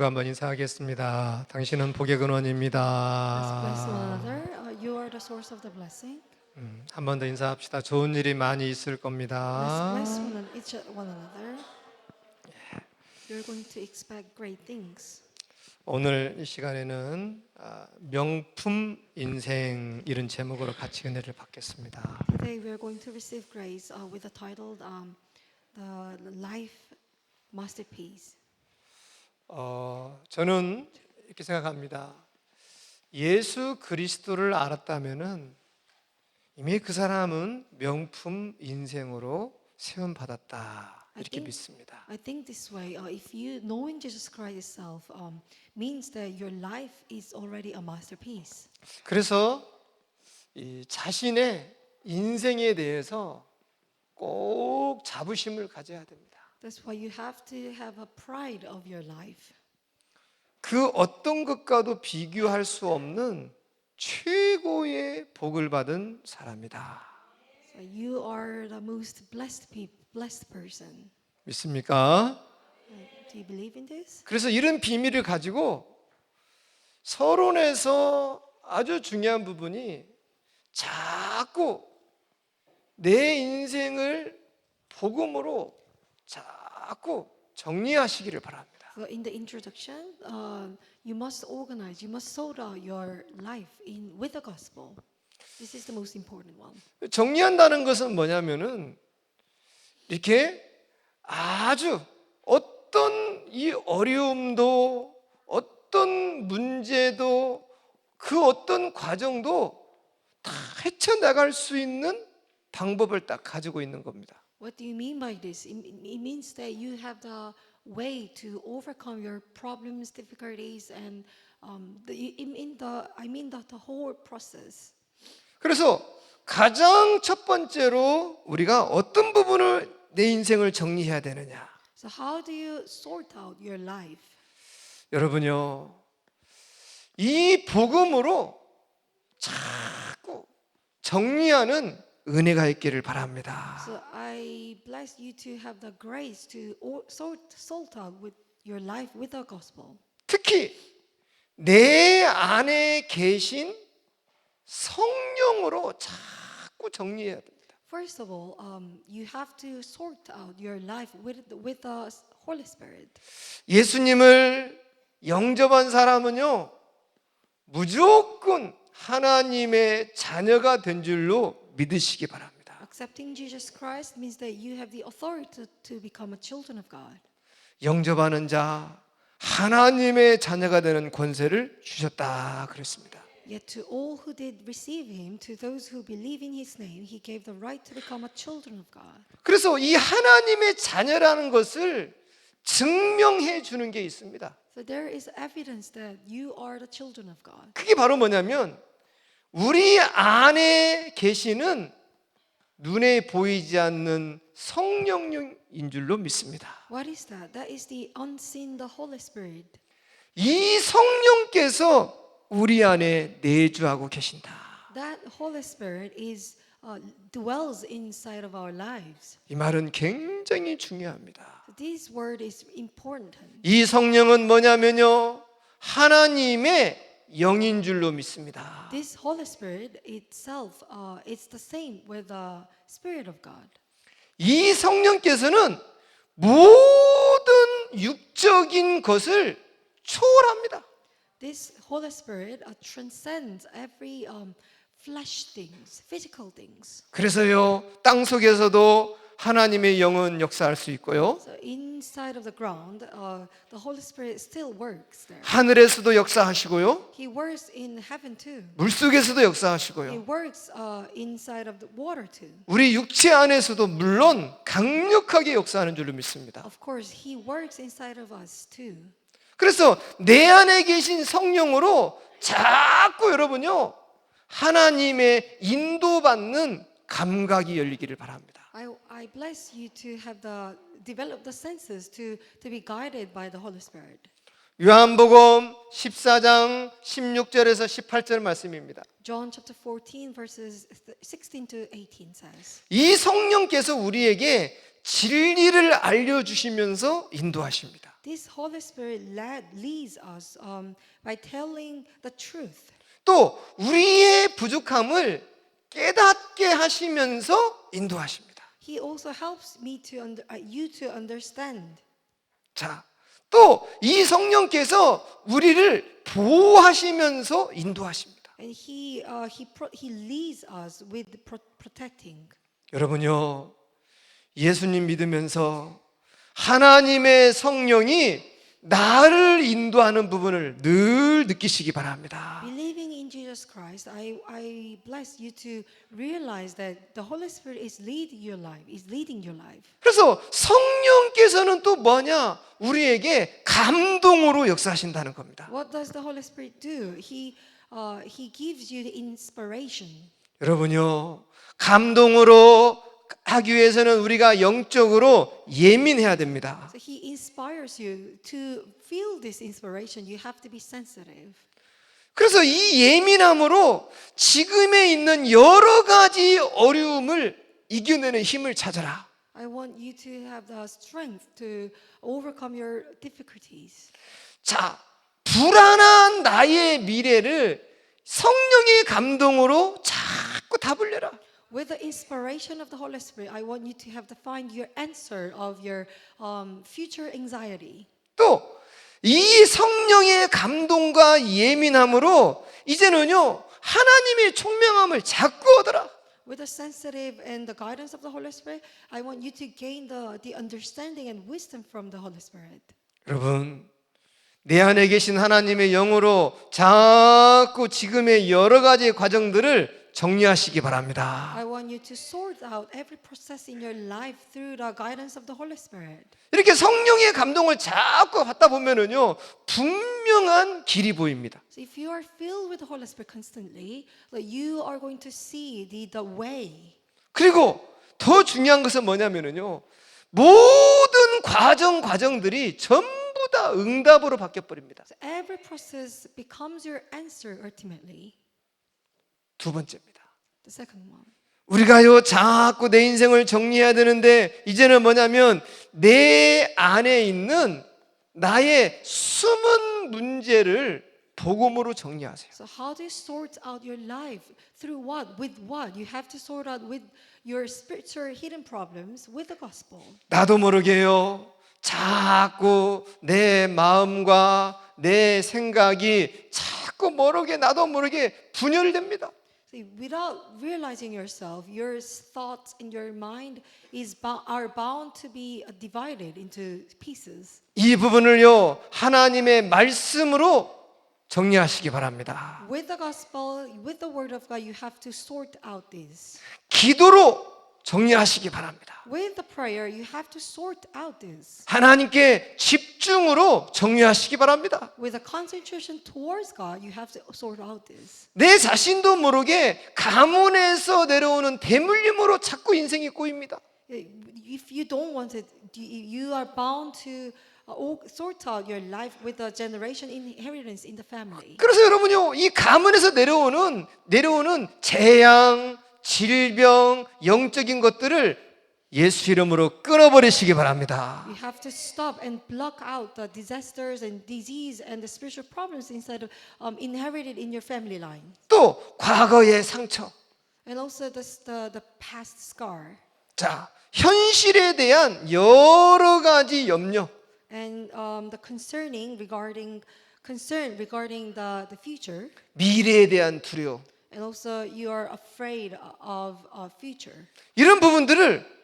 한번 인사하겠습니다. 당신은 복의 Let's bless one 근원입니다. another. You are the source of the blessing. 한 번 더 인사합시다. 좋은 일이 많이 있을 Let's 겁니다. bless each one another. You're going to expect great things. 오늘 이 시간에는 명품 인생 이런 제목으로 같이 은혜를 받겠습니다. Today we are going to receive grace with the title "The Life Masterpiece." 저는 이렇게 생각합니다. 예수 그리스도를 알았다면은 이미 그 사람은 명품 인생으로 세움 받았다 이렇게 믿습니다. I think this way. If you knowing Jesus Christ itself means that your life is already a masterpiece. 그래서 이 자신의 인생에 대해서 꼭 자부심을 가져야 됩니다. That's why you have to have a pride of your life. 그 어떤 것과도 비교할 수 없는 최고의 복을 받은 사람이다. So you are the most blessed person. 믿습니까? Do you believe in this? 그래서 이런 비밀을 가지고 서론에서 아주 중요한 부분이 자꾸 내 인생을 복음으로 자꾸 정리하시기를 바랍니다. So in the introduction, you must organize, you must sort out your life with the gospel. This is the most important one. 정리한다는 것은 뭐냐면은 이렇게 아주 어떤 이 어려움도 어떤 문제도 그 어떤 과정도 다 헤쳐나갈 수 있는 방법을 딱 가지고 있는 겁니다. What do you mean by this? It means that you have the way to overcome your problems, difficulties, and the whole process. 그래서 가장 첫 번째로 우리가 어떤 부분을 내 인생을 정리해야 되느냐? So how do you sort out your life? 여러분요, 이 복음으로 자꾸 정리하는 은혜가 있기를 바랍니다. So I bless you to have the grace to sort out with your life with the gospel. 특히 내 안에 계신 성령으로 자꾸 정리해야 됩니다. First of all, you have to sort out your life with the Holy Spirit. 예수님을 영접한 사람은요, 무조건 하나님의 자녀가 된 줄로 믿으시기 바랍니다. Accepting Jesus Christ means that you have the authority to become a children of God. 영접하는 자 하나님의 자녀가 되는 권세를 주셨다 그랬습니다. Yet to all who did receive him, to those who believe in his name, he gave the right to become a children of God. 그래서 이 하나님의 자녀라는 것을 증명해 주는 게 있습니다. So there is evidence that you are the children of God. 그게 바로 뭐냐면 우리 안에 계시는 눈에 보이지 않는 성령인 줄로 믿습니다. What is that? That is the unseen, the Holy Spirit. 이 성령께서 우리 안에 내주하고 계신다. That Holy Spirit dwells inside of our lives. 이 말은 굉장히 중요합니다. So this word is important. 이 성령은 뭐냐면요, 하나님의 영인 줄로 믿습니다. This Holy Spirit itself, it's the same with the Spirit of God. 이 성령께서는 모든 육적인 것을 초월합니다. This Holy Spirit transcends every flesh things, physical things. 그래서요, 땅 속에서도 하나님의 영은 역사할 수 있고요, So inside of the ground, the Holy Spirit still works there. 하늘에서도 역사하시고요, He works in heaven too. 물속에서도 He 역사하시고요, works inside of the water too. 우리 육체 안에서도 물론 강력하게 역사하는 줄로 믿습니다. Of course, He works inside of us too. 그래서 내 안에 계신 성령으로 자꾸 여러분요, 하나님의 인도받는 감각이 열리기를 바랍니다. I bless you to have develop the senses to be guided by the Holy Spirit. 요한복음 14장 16절에서 18절 말씀입니다. John chapter 14 verses 16 to 18 says. 이 성령께서 우리에게 진리를 알려주시면서 인도하십니다. This Holy Spirit leads us by telling the truth. 또 우리의 부족함을 깨닫게 하시면서 인도하십니다. He also helps me you to understand. 자, 또 이 성령께서 우리를 보호하시면서 인도하십니다. And he leads us with protecting. 여러분요, 예수님 믿으면서 하나님의 성령이 나를 인도하는 부분을 늘 느끼시기 바랍니다. Believing in Jesus Christ, I bless you to realize that the Holy Spirit is leading your life. 그래서 성령께서는 또 뭐냐? 우리에게 감동으로 역사하신다는 겁니다. What does the Holy Spirit do? He gives you the inspiration. 여러분요, 감동으로 하기 위해서는 우리가 영적으로 예민해야 됩니다. So he inspires you to feel this inspiration. You have to be sensitive. 그래서 이 예민함으로 지금에 있는 여러 가지 어려움을 이겨내는 힘을 찾아라. I want you to have the strength to overcome your difficulties. 자, 불안한 나의 미래를 성령의 감동으로 자꾸 답을 내라. With the inspiration of the Holy Spirit, I want you to have to find your answer of your future anxiety. 또 이 성령의 감동과 예민함으로 이제는요 하나님의 총명함을 자꾸 얻어라. With the sensitive and the guidance of the Holy Spirit, I want you to gain the understanding and wisdom from the Holy Spirit. 여러분, 내 안에 계신 하나님의 영으로 자꾸 지금의 여러 가지 과정들을 정리하시기 바랍니다. I want you to sort out every process in your life through the guidance of the Holy Spirit. 이렇게 성령의 감동을 자꾸 받다 보면은요 분명한 길이 보입니다. So if you are filled with the Holy Spirit constantly, you are going to see the way. 그리고 더 중요한 것은 뭐냐면은요 모든 과정들이 전부 다 응답으로 바뀌어 버립니다. So every process becomes your answer ultimately. 두 번째입니다. The second one. 우리가요 자꾸 내 인생을 정리해야 되는데 이제는 뭐냐면 내 안에 있는 나의 숨은 문제를 복음으로 정리하세요. So how do you sort out your life? Through what? With what? You have to sort out with your spiritual hidden problems with the gospel. 나도 모르게요 자꾸 내 마음과 내 생각이 자꾸 나도 모르게 분열됩니다. See, without realizing yourself, your thoughts and your mind are bound to be divided into pieces. 이 부분을요 하나님의 말씀으로 정리하시기 바랍니다. With the gospel, with the word of God, you have to sort out this. 기도로 정리하시기 바랍니다. With the prayer, you have to sort out this. 하나님께 집중으로 정리하시기 바랍니다. With a concentration towards God, you have to sort out this. 내 자신도 모르게 가문에서 내려오는 대물림으로 자꾸 인생이 꼬입니다. If you don't want it, you are bound to sort out your life with the generation inheritance in the family. 그래서 여러분요, 이 가문에서 내려오는 재앙, 질병, 영적인 것들을 예수 이름으로 끊어버리시기 바랍니다. You have to stop and block out the disasters and disease and the spiritual problems inside of inherited in your family line. 또 과거의 상처. And also the past scar. 자, 현실에 대한 여러 가지 염려. And the concern regarding the future. 미래에 대한 두려움. And also you are afraid of future. 이런 부분들을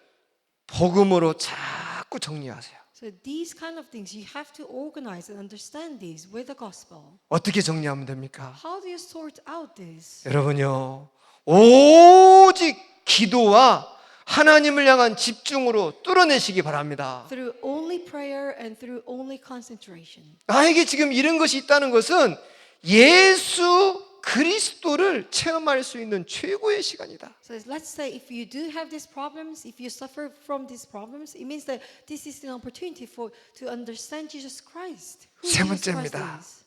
복음으로 자꾸 정리하세요. So these kind of things you have to organize and understand these with the gospel. 어떻게 정리하면 됩니까? How do you sort out this? 여러분요, 오직 기도와 하나님을 향한 집중으로 뚫어내시기 바랍니다. Through only prayer and through only concentration. 나에게 지금 이런 것이 있다는 것은 예수 그리스도를 체험할 수 있는 최고의 시간이다. So let's say if you do have these problems, if you suffer from these problems, it means that this is an opportunity to understand Jesus Christ. Who 세 Jesus Christ 번째입니다. is.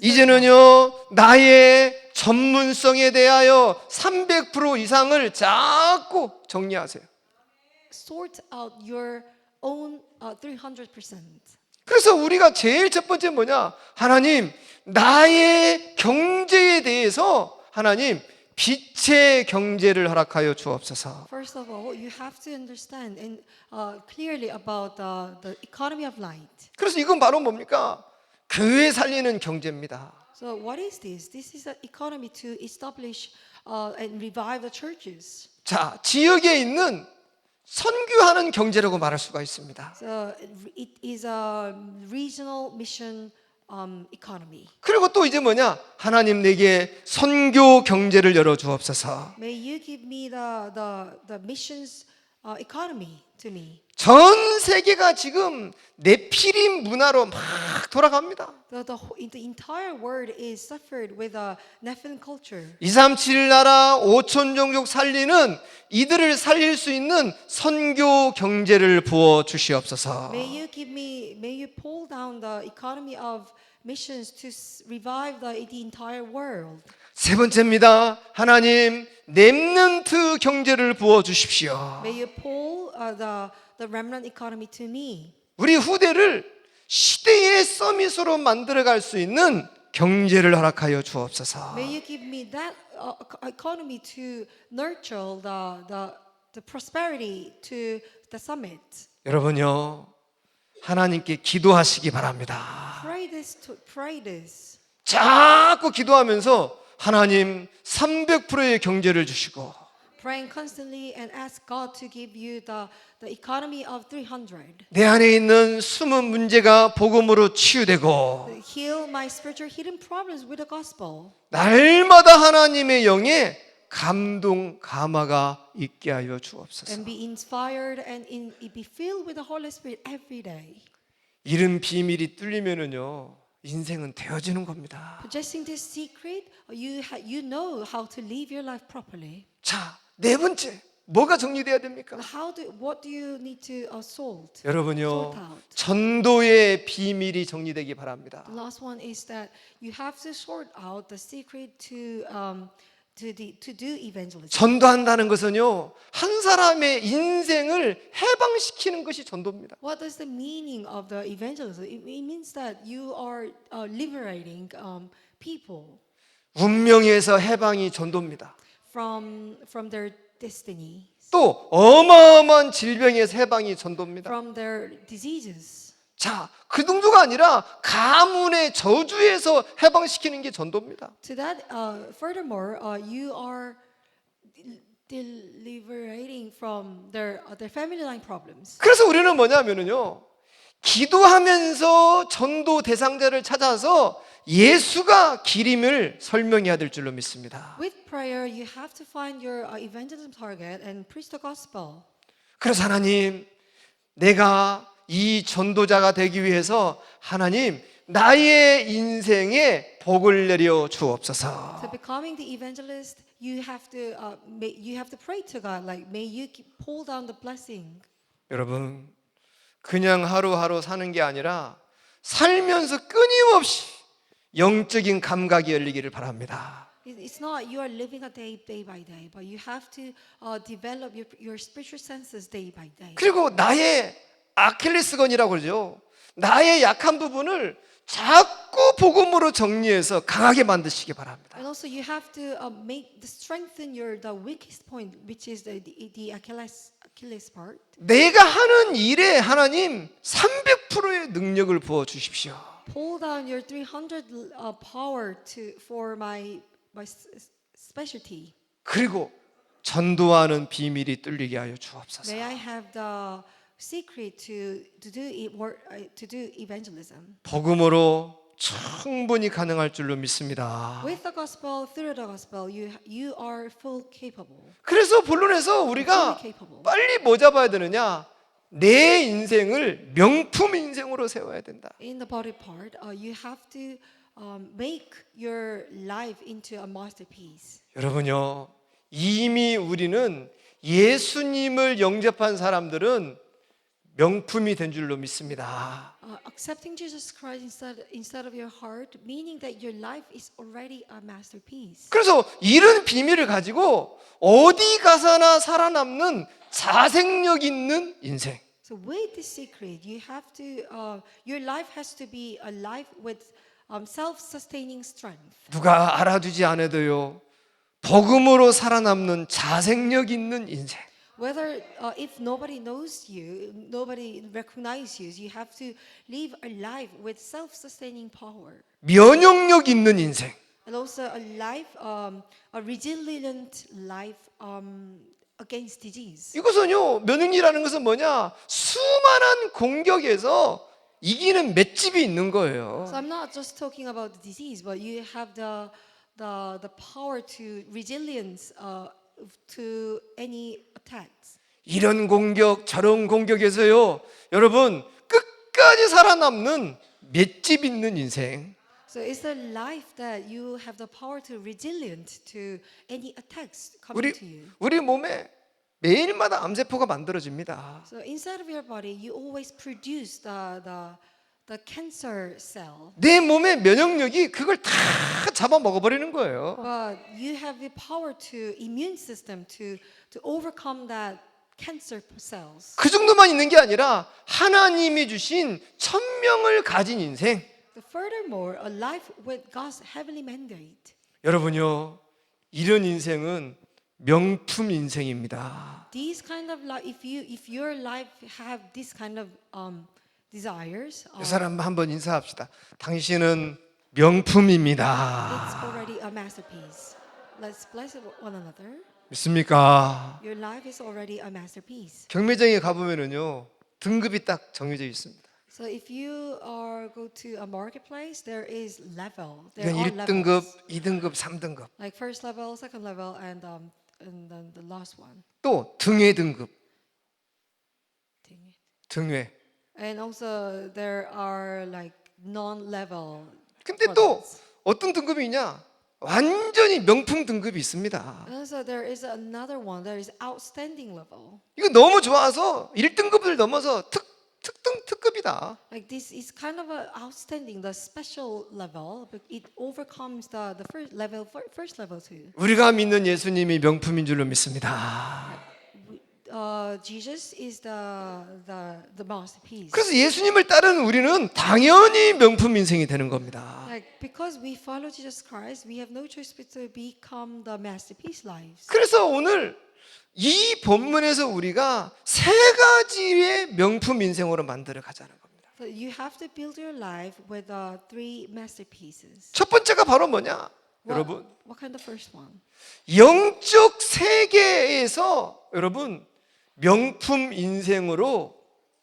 이제는요 나의 전문성에 대하여 300% 이상을 자꾸 정리하세요. Sort out your own 300%. 그래서 우리가 제일 첫 번째 뭐냐? 하나님, 나의 경제에 대해서 하나님 빛의 경제를 허락하여 주옵소서. First of all, you have to understand and clearly about the economy of light. 그래서 이건 바로 뭡니까? 교회 살리는 경제입니다. So what is this? This is an economy to establish and revive the churches. 자, 지역에 있는 선교하는 경제라고 말할 수가 있습니다. So it is a regional mission economy. 그리고 또 이제 뭐냐? 하나님 내게 선교 경제를 열어 주옵소서. May you give me the missions economy to me. 전 세계가 지금 네피림 문화로 막 돌아갑니다. The entire world is suffered with a Nephilim culture. 237 나라 5천 종족 살리는 이들을 살릴 수 있는 선교 경제를 부어 주시옵소서. May you pull down the economy of missions to revive the entire world. 세 번째입니다. 하나님 렘넌트 경제를 부어 주십시오. May you pull the remnant economy to me. 우리 후대를 시대의 서밋으로 만들어갈 수 있는 경제를 허락하여 주옵소서. May you give me that economy to nurture the prosperity to the summit. 여러분요, 하나님께 기도하시기 바랍니다. Pray this. 자꾸 기도하면서 하나님 300%의 경제를 주시고 Praying constantly and ask God to give you the economy of 300. 내 안에 있는 숨은 문제가 복음으로 치유되고 Heal my spiritual hidden problems with the gospel. 날마다 하나님의 영에 감동 감화가 있게 하여 주옵소서. And be inspired and be filled with the Holy Spirit every day. 이런 비밀이 뚫리면은요 인생은 되어지는 겁니다. Possessing this secret, you know how to live your life properly. 자, 네 번째 뭐가 정리돼야 됩니까? What do you need to sort? 여러분요 Sort out. 전도의 비밀이 정리되기 바랍니다. The last one is that you have to sort out the secret to do evangelism. 전도한다는 것은요 한 사람의 인생을 해방시키는 것이 전도입니다. What is the meaning of the evangelism? It means that you are liberating people 운명에서 해방이 전도입니다. from their destiny, 또 어마어마한 질병에서 해방이 전도입니다. from their diseases. 자, 그 정도가 아니라 가문의 저주에서 해방시키는 게 전도입니다. To that, furthermore, you are deliberating from their family line problems. 그래서 우리는 뭐냐면요 기도하면서 전도 대상자를 찾아서 예수가 길임을 설명해야 될 줄로 믿습니다. With prayer, you have to find your evangelism target and preach the gospel. 그래서 하나님, 내가 이 전도자가 되기 위해서 하나님 나의 인생에 복을 내려 주옵소서. So becoming the evangelist, you have to pray to God, like may you pull down the blessing. 여러분, 그냥 하루하루 사는 게 아니라 살면서 끊임없이 영적인 감각이 열리기를 바랍니다. It's not you are living a day by day, but you have to develop your spiritual senses day by day. 그리고 나의 아킬레스건이라고 그러죠. 나의 약한 부분을 자꾸 복음으로 정리해서 강하게 만드시기 바랍니다. And also you have to strengthen the weakest point, which is the Achilles part. 내가 하는 일에 하나님 300%의 능력을 부어 주십시오. Pull down your 300 power for my specialty. 그리고 전도하는 비밀이 뚫리게 하여 주옵소서. May I have the secret to do evangelism. 복음으로 충분히 가능할 줄로 믿습니다. With the gospel, through the gospel, you are full capable. 그래서 본론에서 우리가 Fully capable. 빨리 뭐 잡아야 되느냐? 내 인생을 명품 인생으로 세워야 된다. In the body part, you have to make your life into a masterpiece. 여러분요, 이미 우리는 예수님을 영접한 사람들은 명품이 된 줄로 믿습니다. Accepting Jesus Christ instead of your heart, meaning that your life is already a masterpiece. 그래서 이런 비밀을 가지고 어디 가서나 살아남는 자생력 있는 인생. So with this secret, you have to, your life has to be a life with self-sustaining strength. 누가 알아주지 않아도요, 복음으로 살아남는 자생력 있는 인생. Whether if nobody knows you, nobody recognizes you, you have to live a life with self-sustaining power, 면역력 있는 인생. and also a life, a resilient life against disease. 이것은요, 면역이라는 것은 뭐냐? 수많은 공격에서 이기는 맷집이 있는 거예요. So I'm not just talking about the disease, but you have the power to resilience to any attacks. 이런 공격, 저런 공격에서요, 여러분 끝까지 살아남는 맷집 있는 인생. So it's a life that you have the power to resilient to any attacks coming to you. 우리 몸에 매일마다 암세포가 만들어집니다. So inside of your body, you always produce the cancer cell. 내 몸의 면역력이 그걸 다 잡아먹어버리는 거예요. But you have the power to immune system to overcome that cancer cells. 그 정도만 있는 게 아니라 하나님이 주신 천명을 가진 인생. So furthermore, a life with God's heavenly mandate. 여러분요, 이런 인생은 명품 인생입니다. These kind of life, if your life have this kind of desires, 이 사람 한번 인사합시다. 당신은 명품입니다. it's already a masterpiece. Let's bless one another. 믿습니까? Your life is already a masterpiece. 경매장에 가보면은요, 등급이 딱 정해져 있습니다. So if you go to a marketplace, there is level. There 그냥 are 1등급, levels. 2등급, 3등급. Like first level, second level, and then the last one. 또 등회 등급, 등회. And also there are like non-level. 근데 또 어떤 등급이 있냐? 완전히 명품 등급이 있습니다. And also there is another one. There is outstanding level. 이거 너무 좋아서 1등급을 넘어서 특급이다. Like this is kind of a outstanding, the special level, but it overcomes the first level too. 우리가 믿는 예수님이 명품인 줄로 믿습니다. Jesus is the masterpiece. 그래서 예수님을 따르는 우리는 당연히 명품 인생이 되는 겁니다. Like because we follow Jesus Christ, we have no choice but to become the masterpiece lives. 그래서 오늘 이 본문에서 우리가 세 가지의 명품 인생으로 만들어 가자는 겁니다. So you have to build your life with three masterpieces. 첫 번째가 바로 뭐냐? 여러분, What kind of first one? 영적 세계에서 여러분 명품 인생으로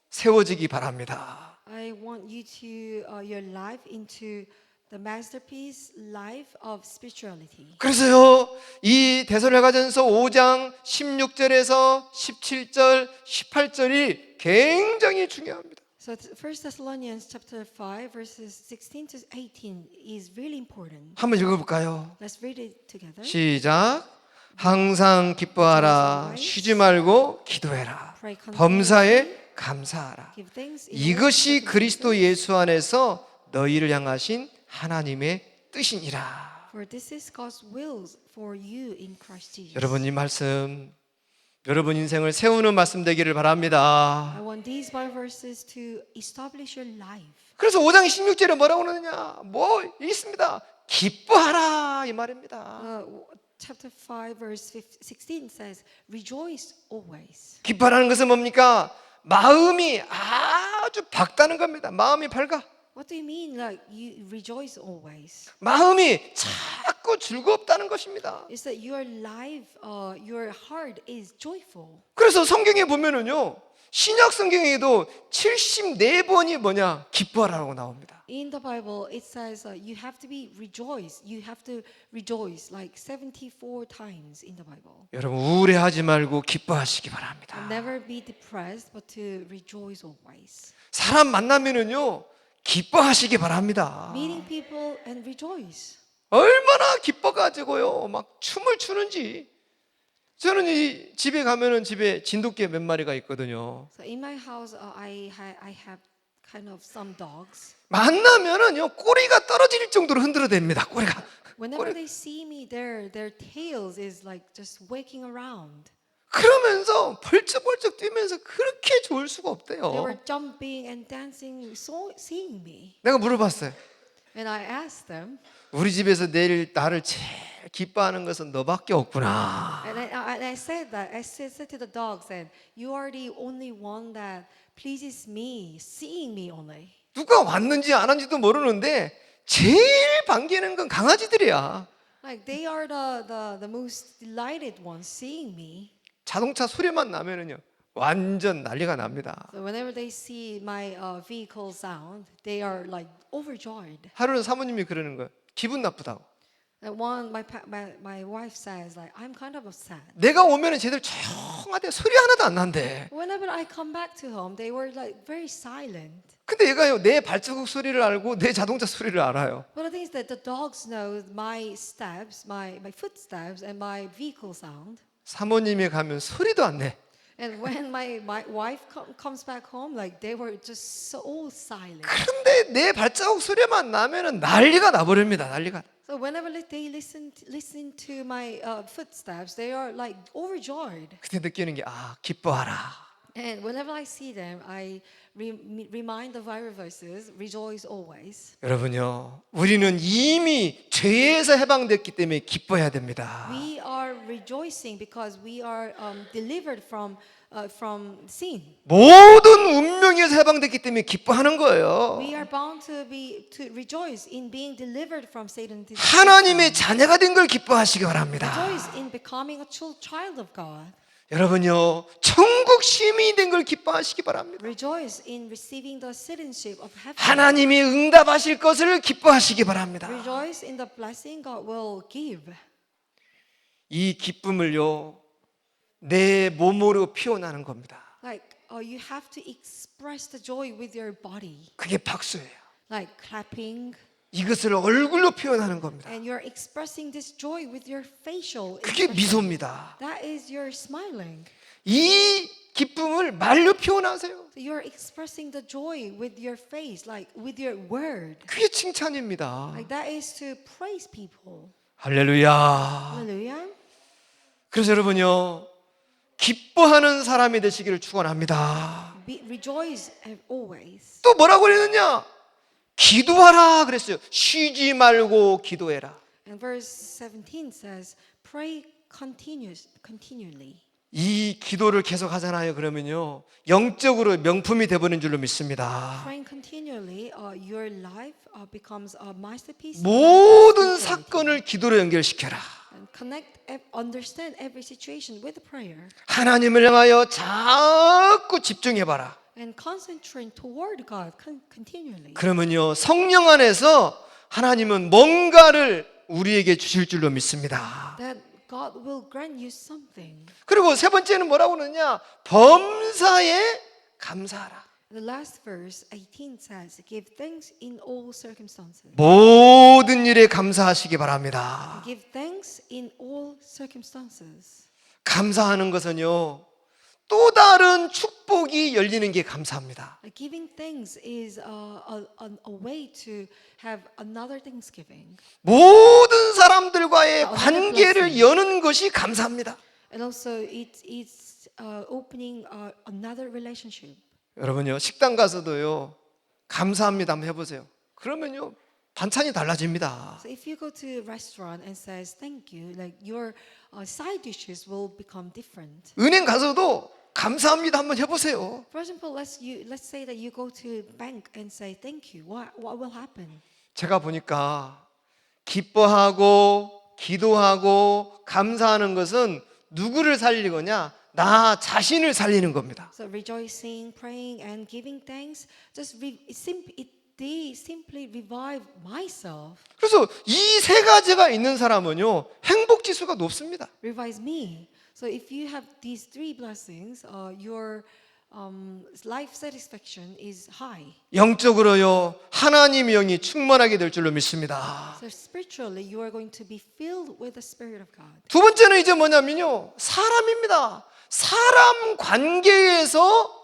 세워지기 바랍니다. I want you to your life into the masterpiece life of spirituality. 그래서요, 이 데살로니가전서 5장 16절에서 17절, 18절이 굉장히 중요합니다. So 1 Thessalonians chapter 5 verses 16 to 18 is really important. 한번 읽어볼까요? Let's read it together. 시작. 항상 기뻐하라. 쉬지 말고 기도해라. 범사에 감사하라. Give thanks in all 이것이 circumstances, 그리스도 예수 안에서 너희를 향하신 하나님의 뜻이니라. for this is God's will for you in Christ Jesus. 여러분, 이 말씀 여러분 인생을 세우는 말씀 되기를 바랍니다. I want these Bible verses to establish your life. 그래서 5장 16절에 뭐라고 그러느냐? 뭐 있습니다. 기뻐하라 이 말입니다. Chapter 5 verse 16 says, rejoice always. 기뻐하라는 것은 뭡니까? 마음이 아주 밝다는 겁니다. 마음이 밝아. What do you mean like you rejoice always? 마음이 자꾸 즐겁다는 것입니다. It's that your life, your heart is joyful. 그래서 성경에 보면은요, 신약 성경에도 74번이 뭐냐? 기뻐하라고 나옵니다. In the Bible, it says you have to be rejoice. You have to rejoice like 74 times in the Bible. 여러분 우울해하지 말고 기뻐하시기 바랍니다. And never be depressed, but to rejoice always. 사람 만나면은요, 기뻐하시기 바랍니다. Meeting people and rejoice. 얼마나 기뻐가지고요, 막 춤을 추는지. 저는 이 집에 가면은 집에 진돗개 몇 마리가 있거든요. So in my house, I have kind of some dogs. 만나면은요, 꼬리가 떨어질 정도로 흔들어댑니다. 꼬리가. Whenever they see me, their tails is like just waking around. 그러면서 벌쩍벌쩍 뛰면서 그렇게 좋을 수가 They 없대요. were jumping and dancing, seeing me. 내가 물어봤어요. And I asked them, 우리 집에서 내일 나를 제일 기뻐하는 것은 너밖에 없구나. and I said that, I said to the dogs, and you are the only one that pleases me, seeing me only. 누가 왔는지 안 왔는지도 모르는데 제일 반기는 건 강아지들이야. Like they are the most delighted ones seeing me. 자동차 소리만 나면은요 완전 난리가 납니다. So whenever they see my vehicle sound, they are like overjoyed. 하루는 사모님이 그러는 거예요. 기분 나쁘다고. And one, my wife says like, I'm kind of upset. 내가 오면은 쟤들 조용하대. 소리 하나도 안 난대. Whenever I come back to home, they were like very silent. 근데 얘가요 내 발자국 소리를 알고 내 자동차 소리를 알아요. But the thing is that the dogs know my steps, my footsteps, and my vehicle sound. 사모님이 가면 소리도 안 내. And when my wife comes back home, like they were just so silent. 그런데 내 발자국 소리만 나면은 난리가 나버립니다. 난리가. So whenever they listen to my footsteps, they are like overjoyed. 그때 느끼는 게 기뻐하라. And whenever I see them, I remind the Bible verses, rejoice always. 여러분요, 우리는 이미 죄에서 해방됐기 때문에 기뻐해야 됩니다. We are rejoicing because we are delivered from sin. 모든 운명에서 해방됐기 때문에 기뻐하는 거예요. We are bound to rejoice in being delivered from Satan. 하나님의 자녀가 된 걸 기뻐하시기 바랍니다. Rejoice in becoming a true child of God. 여러분요, 천국 시민이 된 걸 기뻐하시기 바랍니다. Rejoice in receiving the citizenship of heaven. 하나님이 응답하실 것을 기뻐하시기 바랍니다. Rejoice in the blessing God will give. 이 기쁨을요, 내 몸으로 표현하는 겁니다. Like you have to express the joy with your body, 그게 박수예요. like clapping, 이것을 얼굴로 표현하는 겁니다. and you're expressing this joy with your facial. 그게 expression. 미소입니다. That is your smiling. 이 기쁨을 말로 표현하세요. So you're expressing the joy with your face, like with your word. 그게 칭찬입니다. Like that is to praise people. 할렐루야. Hallelujah. 그래서 여러분요, 기뻐하는 사람이 되시기를 축원합니다. Rejoice always. 또 뭐라고 그랬느냐? 기도하라 그랬어요. 쉬지 말고 기도해라. And verse 17 says, pray continually. 이 기도를 계속 하잖아요. 그러면요, 영적으로 명품이 되버린 줄로 믿습니다. Praying continually, your life becomes a masterpiece. 모든 사건을 기도로 연결시켜라. And understand every situation with prayer. 하나님을 향하여 자꾸 집중해봐라. And concentrate toward God continually. 그러면요, 성령 안에서 하나님은 뭔가를 우리에게 주실 줄로 믿습니다. That God will grant you something. 그리고 세 번째는 뭐라고 그러냐? 범사에 감사하라. The last verse 18 says, give thanks in all circumstances. 모든 일에 감사하시기 바랍니다. Give thanks in all circumstances. 감사하는 것은요, 또 다른 축복이 열리는 게 감사합니다. Giving thanks is a way to have another Thanksgiving. 모든 사람들과의 관계를 여는 것이 감사합니다. And also it's opening another relationship. 여러분요, 식당 가서도요, 감사합니다 한번 해보세요. 그러면요, 반찬이 달라집니다. So if you go to a restaurant and says thank you, like your side dishes will become different. 은행 가서도 감사합니다 한번 해보세요. For example, let's say that you go to bank and say thank you. What will happen? 제가 보니까 기뻐하고 기도하고 감사하는 것은 누구를 살리거냐? 나 자신을 살리는 겁니다. So rejoicing, praying, and giving thanks, they simply revive myself. 그래서 이 세 가지가 있는 사람은요, 행복 지수가 높습니다. Revives me. So if you have these three blessings, your life satisfaction is high. 영적으로요, 하나님의 영이 충만하게 될 줄로 믿습니다. So spiritually, you are going to be filled with the Spirit of God. 두 번째는 이제 뭐냐면요, 사람입니다. 사람 관계에서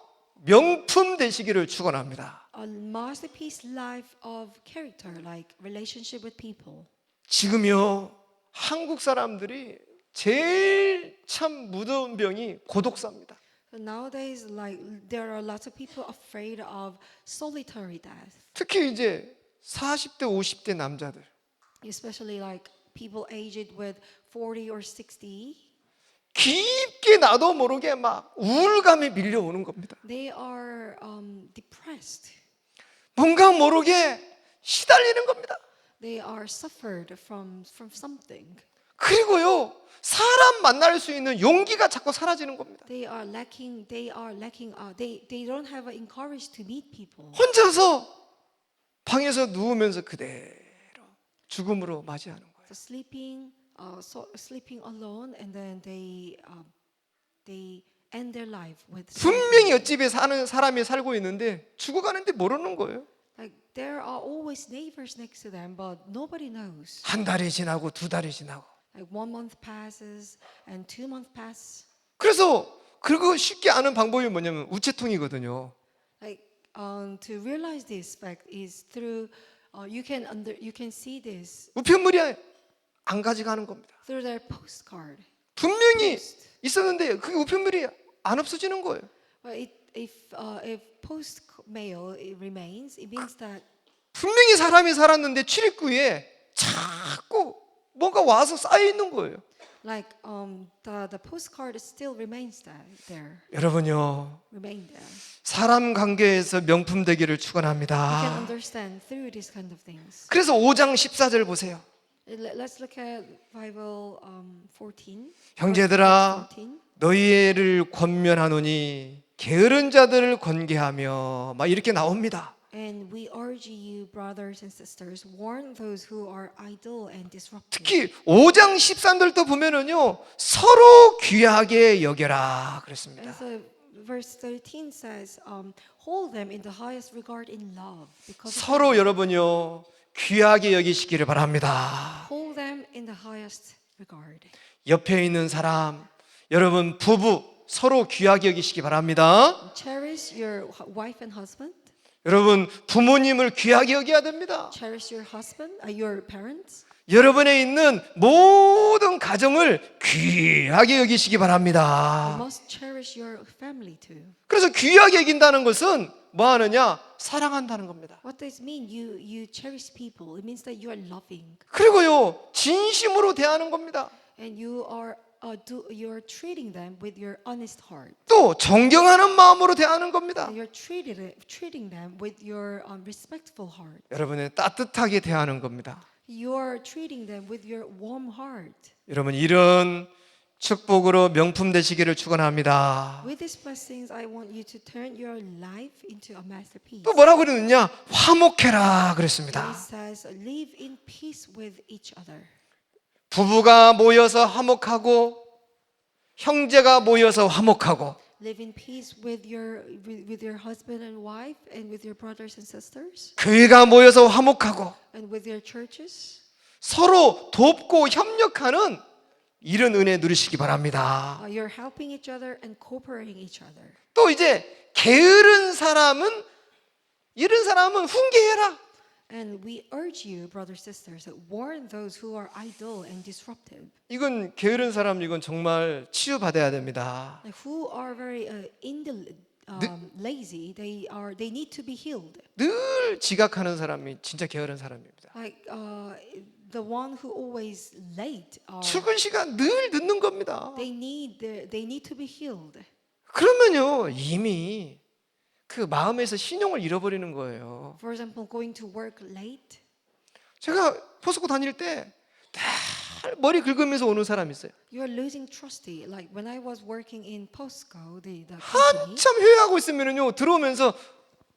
명품 되시기를 축원합니다. A masterpiece life of character, like relationship with people. 지금요, 한국 사람들이 제일 참 무서운 병이 고독사입니다. So nowadays, like there are lots of people afraid of solitary death, 특히 이제 40대, 50대 남자들. especially like people aged with 40 or 60. 깊게 나도 모르게 막 우울감이 밀려오는 겁니다. They are depressed. 뭔가 모르게 시달리는 겁니다. They are suffered from something. 그리고요, 사람 만날 수 있는 용기가 자꾸 사라지는 겁니다. They are lacking. They don't have an encourage to meet people. 혼자서 방에서 누우면서 그대로 죽음으로 맞이하는 거예요. So sleeping alone, and then they end their life with. 분명히 옆집에 사는 사람이 살고 있는데 죽어가는데 모르는 거예요. Like there are always neighbors next to them, but nobody knows. 한 달이 지나고 두 달이 지나고. Like 1 month passes and 2 months pass. 그래서 그거 쉽게 아는 방법이 뭐냐면 우체통이거든요. Like to realize this fact is through you can see this 우편물이 안 가져가는 겁니다. through their postcard. 분명히 있었는데 그게 우편물이 안 없어지는 거예요. But if post mail it remains, it means that 분명히 사람이 살았는데 출입구에 자꾸 뭔가 와서 쌓여 있는 거예요. like the postcard still remains there. 여러분요, Remain there. 사람 관계에서 명품 되기를 You can 축원합니다. understand through these kind of things. 그래서 5장 14절 보세요. Let's look at Bible 14. 형제들아, 14. 너희를 권면하노니 게으른 자들을 권계하며 막 이렇게 나옵니다. And we urge you, brothers and sisters, warn those who are idle and disruptive. 특히 5장 13절도 보면은요, 서로 귀하게 여겨라 그랬습니다. And so verse 13 says, hold them in the highest regard in love. Because of 서로 여러분요, 귀하게 여기시기를 바랍니다. hold them in the highest regard. 옆에 있는 사람, 여러분 부부 서로 귀하게 여기시기 바랍니다. Cherish your wife and husband. 여러분 부모님을 귀하게 여겨야 됩니다. Cherish your husband, your parents. 여러분에 있는 모든 가정을 귀하게 여기시기 You 바랍니다. must cherish your family too. 그래서 귀하게 여긴다는 것은 뭐 하느냐? 사랑한다는 겁니다. What does it mean? You cherish people. It means that you are loving 그리고요, 진심으로 대하는 겁니다. and you are treating them with your honest heart. 또 존경하는 마음으로 대하는 겁니다. And you're treating them with your respectful heart. 여러분의 따뜻하게 대하는 겁니다. You are treating them with your warm heart. 여러분 이런 축복으로 명품 되시기를 축원합니다. With these blessings, I want you to turn your life into a masterpiece. 또 뭐라고 그러느냐? 화목해라 It 그랬습니다. says, live in peace with each other. 부부가 모여서 화목하고 형제가 모여서 화목하고 Live in peace with your husband and wife, and with your brothers and sisters, 교회가 모여서 화목하고 and with your churches. 서로 돕고 협력하는 이런 은혜 누리시기 바랍니다. You're helping each other and cooperating each other. 또 이제 게으른 사람은 훈계해라. And we urge you, brothers and sisters, warn those who are idle and disruptive, 이건 게으른 사람 이건 정말 치유받아야 됩니다. like who are very lazy. They need to be healed. 늘 지각하는 사람이 진짜 게으른 사람입니다. Like the one who always late. 출근 시간 늘 늦는 겁니다. They need to be healed. 그러면요 이미 그 마음에서 신용을 잃어버리는 거예요. For example, going to work late. 제가 포스코 다닐 때 늘 머리 긁으면서 오는 사람이 있어요. You are losing trusty. Like when I was working in POSCO, the company, 한참 회의하고 있으면요 들어오면서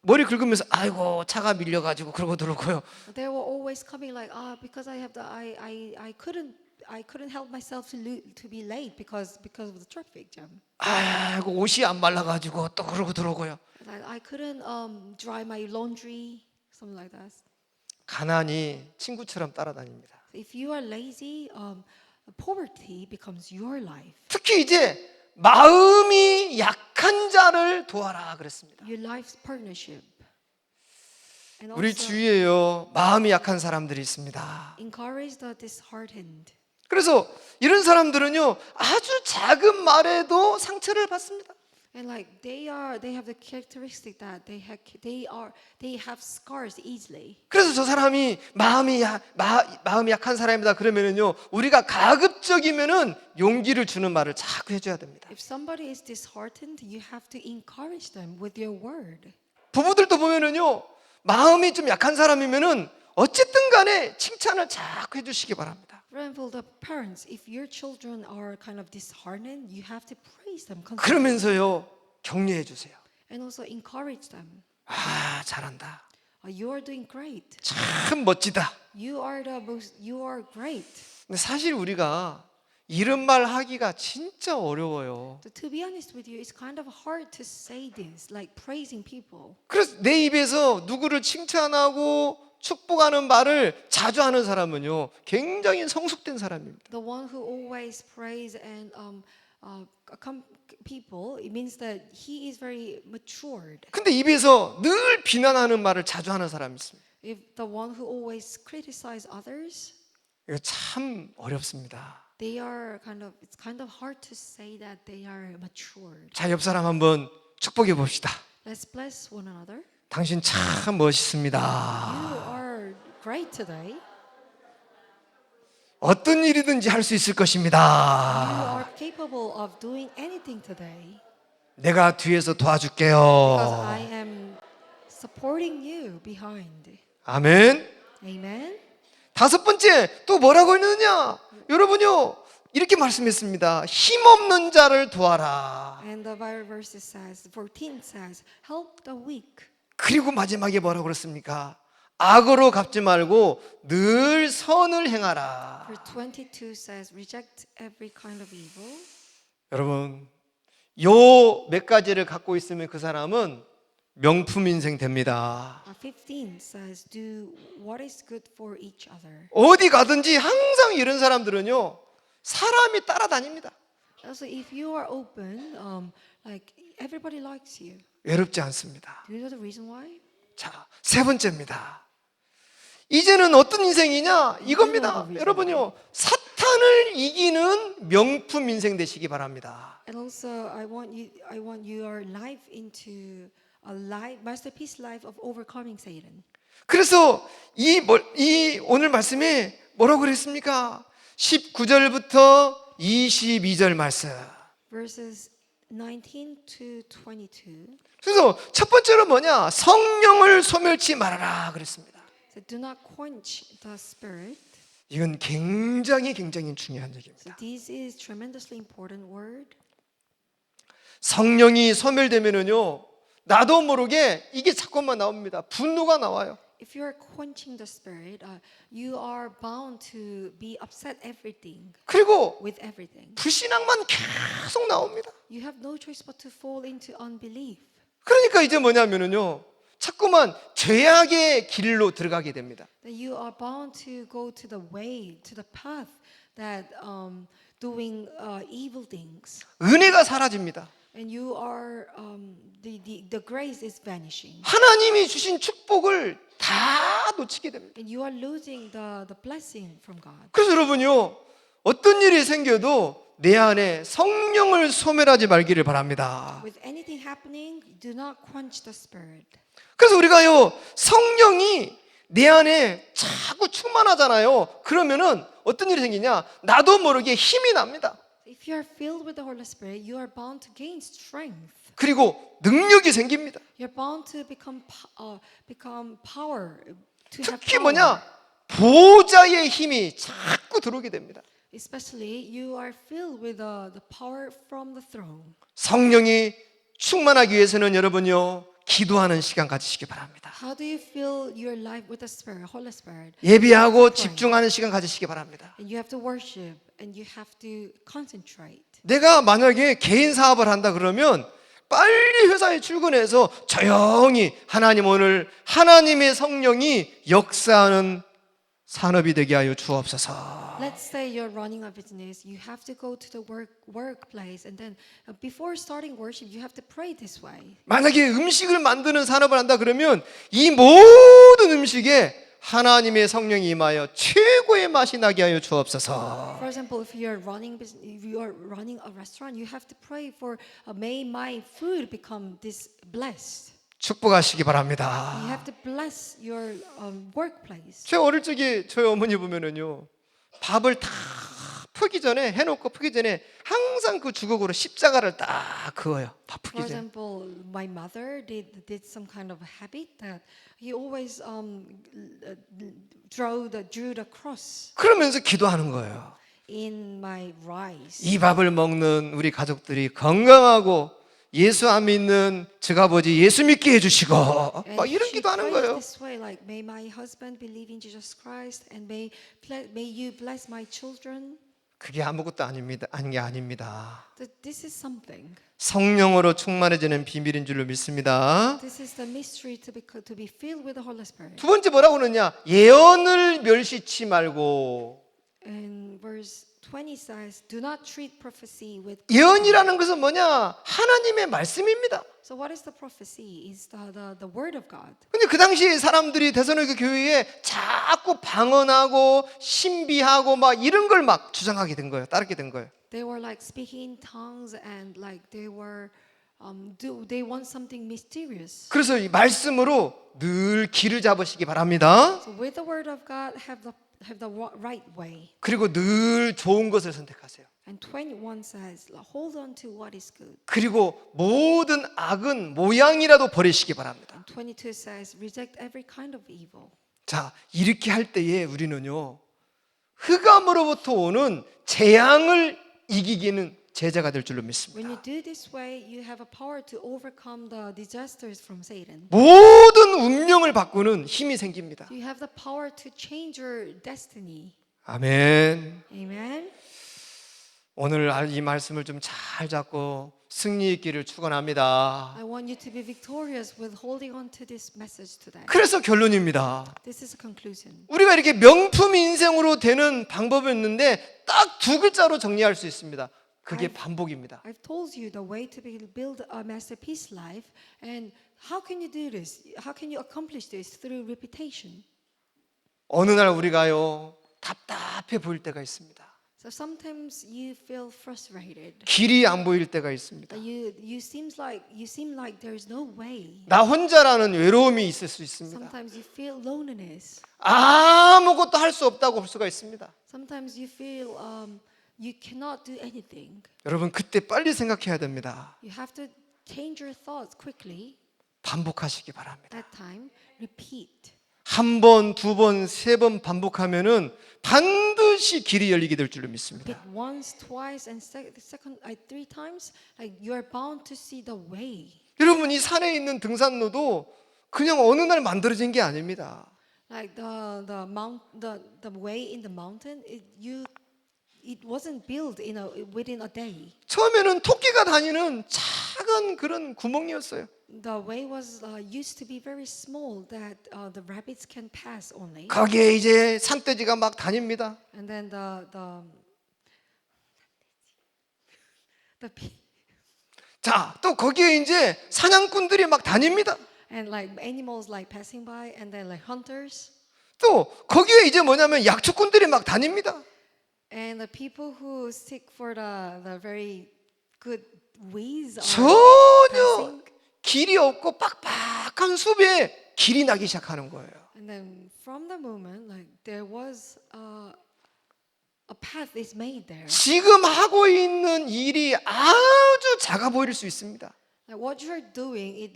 머리 긁으면서 아이고 차가 밀려가지고 그러고 들어오고요. they were always coming like, because I couldn't help myself to be late because of the traffic jam. 아이고 옷이 안 말라가지고 또 그러고 들어오고요. Like I couldn't dry my laundry, something like that. 가난이 친구처럼 따라다닙니다. If you are lazy, poverty becomes your life. 특히 이제 마음이 약한 자를 도와라 그랬습니다. Your life's partnership. And 우리 also 주위에요 마음이 약한 사람들이 있습니다. encourage the disheartened. 그래서 이런 사람들은요, 아주 작은 말에도 상처를 받습니다. And like they have the characteristic that they have scars easily. 그래서 저 사람이 마음이 약한 사람이다 그러면은요, 우리가 가급적이면은 용기를 주는 말을 자꾸 해줘야 됩니다. If somebody is disheartened, you have to encourage them with your word. 부부들도 보면은요, 마음이 좀 약한 사람이면은 어쨌든 간에 칭찬을 자꾸 해주시기 바랍니다. For example, the parents, if your children are kind of disheartened, you have to praise them constantly. 그러면서요, 격려해 주세요. And also encourage them. 아, 잘한다. You are doing great. 참 멋지다. You are great. 근데 사실 우리가 이런 말 하기가 진짜 어려워요. So to be honest with you, it's kind of hard to say this, like praising people. 그래서 내 입에서 누구를 칭찬하고 축복하는 말을 자주 하는 사람은요, 굉장히 성숙된 사람입니다. The one who always praise and people, it means that he is very matured. 근데 입에서 늘 비난하는 말을 자주 하는 사람이 있습니다. If the one who always criticize others, 이거 참 어렵습니다. it's kind of hard to say that they are matured. 자, 옆 사람 한번 축복해 봅시다. Let's bless one another. 당신 참 멋있습니다. You are great today. 어떤 일이든지 할 수 있을 You 것입니다. are capable of doing anything today. 내가 뒤에서 Because 도와줄게요. I am supporting you behind. 아멘. Amen. 다섯 번째 또 뭐라고 했느냐? 여러분요, 이렇게 말씀했습니다. 힘없는 자를 도와라. And the Bible verse says, 14 says, help the weak. 그리고 마지막에 뭐라고 그랬습니까? 악으로 갚지 말고 늘 선을 행하라. Verse 22 says, reject every kind of evil. 여러분, 요 몇 가지를 갖고 있으면 그 사람은 명품 인생 됩니다. 15 says, do what is good for each other. 어디 가든지 항상 이런 사람들은요, 사람이 따라다닙니다. Also, if you are open, like everybody likes you. 외롭지 않습니다. Do you know the reason why? 자, 세 번째입니다. 이제는 어떤 인생이냐? 이겁니다. 여러분요, 사탄을 이기는 명품 인생 되시기 바랍니다. And also, I want your life into a life, masterpiece life of overcoming Satan. 그래서 이 오늘 말씀에 뭐라고 그랬습니까? 19절부터 22절 말씀. Verses 19 to 22. 그래서 첫 번째로 뭐냐? 성령을 소멸치 말아라 그랬습니다. So do not quench the spirit. 이건 굉장히 중요한 So 얘기입니다. this is tremendously important word. 성령이 소멸되면은요, 나도 모르게 이게 자꾸만 나옵니다. 분노가 나와요. If you are quenching the spirit, you are bound to be upset everything 그리고 with everything. 불신앙만 계속 나옵니다. You have no choice but to fall into unbelief. 그러니까 이제 뭐냐면은요, 자꾸만 죄악의 길로 들어가게 됩니다. That you are bound to go to the way, to the path that doing evil things, 은혜가 사라집니다. and you are the grace is vanishing, 하나님이 주신 축복을 다 놓치게 됩니다. and you are losing the blessing from God. 그래서 여러분요, 어떤 일이 생겨도 내 안에 성령을 소멸하지 말기를 바랍니다. With anything happening, do not quench the spirit. 그래서 우리가요, 성령이 내 안에 자꾸 충만하잖아요. 그러면은 어떤 일이 생기냐? 나도 모르게 힘이 납니다. If you are filled with the Holy Spirit, you are bound to gain strength. 그리고 능력이 생깁니다. You're bound to become power. To have 특히 power. 뭐냐? 보좌의 힘이 자꾸 들어오게 됩니다. Especially, you are filled with the power from the throne. 성령이 충만하기 위해서는 여러분요, 기도하는 시간 가지시기 바랍니다. How do you fill your life with the Spirit, Holy Spirit? 예배하고 집중하는 시간 가지시기 바랍니다. And you have to worship, and you have to concentrate. 내가 만약에 개인 사업을 한다 그러면 빨리 회사에 출근해서 조용히 하나님 오늘 하나님의 성령이 역사하는 산업이 되게 하여 주옵소서. Let's say you're running a business. You have to go to the workplace, and then before starting worship, you have to pray this way. 만약에 음식을 만드는 산업을 한다 그러면 이 모든 음식에 하나님의 성령이 임하여 최고의 맛이 나게 하여 주옵소서. For example, if you are running a restaurant, you have to pray for may my food become this blessed. 축복하시기 You 바랍니다. have to bless your workplace. 제가 어릴 적에 저희 어머니 보면은요, 밥을 다 푸기 전에 해놓고 푸기 전에 항상 그 주걱으로 십자가를 딱 그어요. 다 For 푸기 전에. example, my mother did some kind of habit that he always drew the cross 그러면서 기도하는 거예요. in my rice. 이 밥을 먹는 우리 가족들이 건강하고 예수 안 믿는 저아버지 예수 믿게 해주시고 And 막 이런 she 기도하는 prays 거예요. this way, like, may my husband believe in Jesus Christ, and may you bless my children. 그게 아무것도 아닙니다. 아닌 게 아닙니다. This is something. 성령으로 충만해지는 비밀인 줄로 믿습니다. This is the mystery to be filled with the Holy Spirit. 두 번째 뭐라고 그러냐? 예언을 멸시치 말고. And verse 20 says, "Do not treat prophecy with." 예언이라는 것은 뭐냐? 하나님의 말씀입니다. So what is the prophecy? Is the word of God. 근데 그 당시에 사람들이 데살로니가 교회에 자꾸 방언하고 신비하고 막 이런 걸 막 주장하게 된 거예요. 따르게 된 거예요. They were like speaking in tongues, and like they were, they want something mysterious. 그래서 이 말씀으로 늘 길을 잡으시기 바랍니다. So with the word of God, have the right way. 그리고 늘 좋은 것을 선택하세요. And 21 says, hold on to what is good. 그리고 모든 악은 모양이라도 버리시기 바랍니다. And 22 says, reject every kind of evil. 자, 이렇게 할 때에 우리는요, 흑암으로부터 오는 재앙을 이기기는 제자가 될 줄로 When 믿습니다. you do this way, you have a power to overcome the disasters from Satan. 모든 운명을 바꾸는 힘이 생깁니다. You have the power to change your destiny. 아멘. Amen. 오늘 이 말씀을 좀 잘 잡고 승리 있기를 축원합니다. I want you to be victorious with holding on to this message today. 그래서 결론입니다. This is a conclusion. 우리가 이렇게 명품 인생으로 되는 방법이 있는데 딱 두 글자로 정리할 수 있습니다. 그게 반복입니다. I've told you the way to build a masterpiece life, and how can you do this? How can you accomplish this? Through repetition. 어느 날 우리가요, 답답해 보일 때가 있습니다. So sometimes you feel frustrated. 길이 안 보일 때가 있습니다. You seem like there is no way. 나 혼자라는 외로움이 있을 수 있습니다. Sometimes you feel loneliness. 아무것도 할 수 없다고 볼 수가 있습니다. Sometimes you feel you cannot do anything. 여러분, 그때 빨리 생각해야 됩니다. You have to change your thoughts quickly. 반복하시기 바랍니다. That time, repeat. 한 번, 두 번, 세 번 반복하면은 반드시 길이 열리게 될 줄로 믿습니다. Repeat once, twice, and three times. Like you are bound to see the way. 여러분, 이 산에 있는 등산로도 그냥 어느 날 만들어진 게 아닙니다. Like the way in the mountain, it wasn't built within a day. 처음에는 토끼가 다니는 작은 그런 구멍이었어요. The way was used to be very small that the rabbits can pass only. 거기에 이제 산돼지가 막 다닙니다. And then 자, 또 거기에 이제 사냥꾼들이 막 다닙니다. and like animals like passing by, and then like hunters, 또 거기에 이제 뭐냐면 약초꾼들이 막 다닙니다. and the people who seek for the very good weeds are 전혀 passing. 길이 없고 빡빡한 숲에 길이 나기 시작하는 거예요. And then from the moment, like there was a path is made there. 지금 하고 있는 일이 아주 작아 보일 수 있습니다. Like what you're doing, it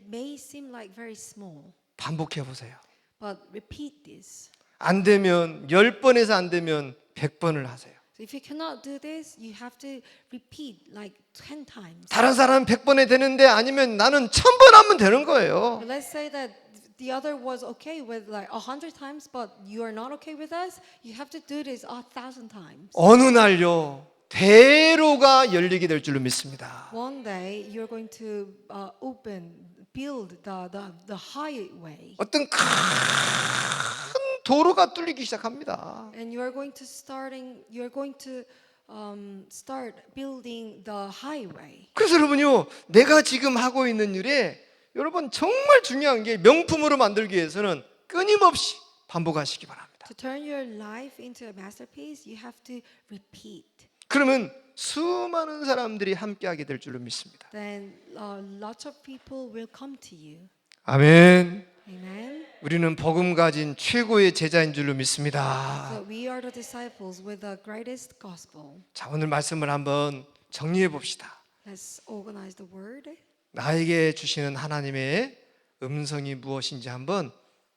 may seem like very small, 반복해 보세요. but repeat this. 안 되면 10번에서 안 되면 100번을 하세요. So if you cannot do this, you have to repeat like 10 times. 다른 사람은 100번에 되는데 아니면 나는 1000번 하면 되는 거예요. But let's say that the other was okay with like 100 times, but you are not okay with us. You have to do this 1,000 times. 어느 날요, 대로가 열리게 될 줄로 믿습니다. One day you're going to build the highway, 어떤 큰 도로가 뚫리기 시작합니다. and you're going to start building the highway. 그래서 여러분요, 내가 지금 하고 있는 일에 여러분 정말 중요한 게 명품으로 만들기 위해서는 끊임없이 반복하시기 바랍니다. To turn your life into a masterpiece, you have to repeat. 그러면 수많은 사람들이 함께하게 될 줄로 믿습니다. Then lots of people will come to you. 아멘. Amen. 우리는 복음 가진 최고의 제자인 줄로 믿습니다. So we are the disciples with the greatest gospel. 자, 오늘 말씀을 한번 정리해 봅시다. Let's organize the word. 나에게 주시는 하나님의 음성이 무엇인지 한번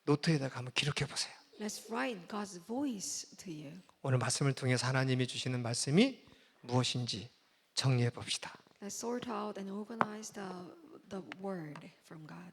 노트에다가 한번 기록해 보세요. Let's write God's voice to you. 오늘 말씀을 통해서 하나님이 주시는 말씀이 무엇인지 정리해 봅시다. Let's sort out and organize the word from God.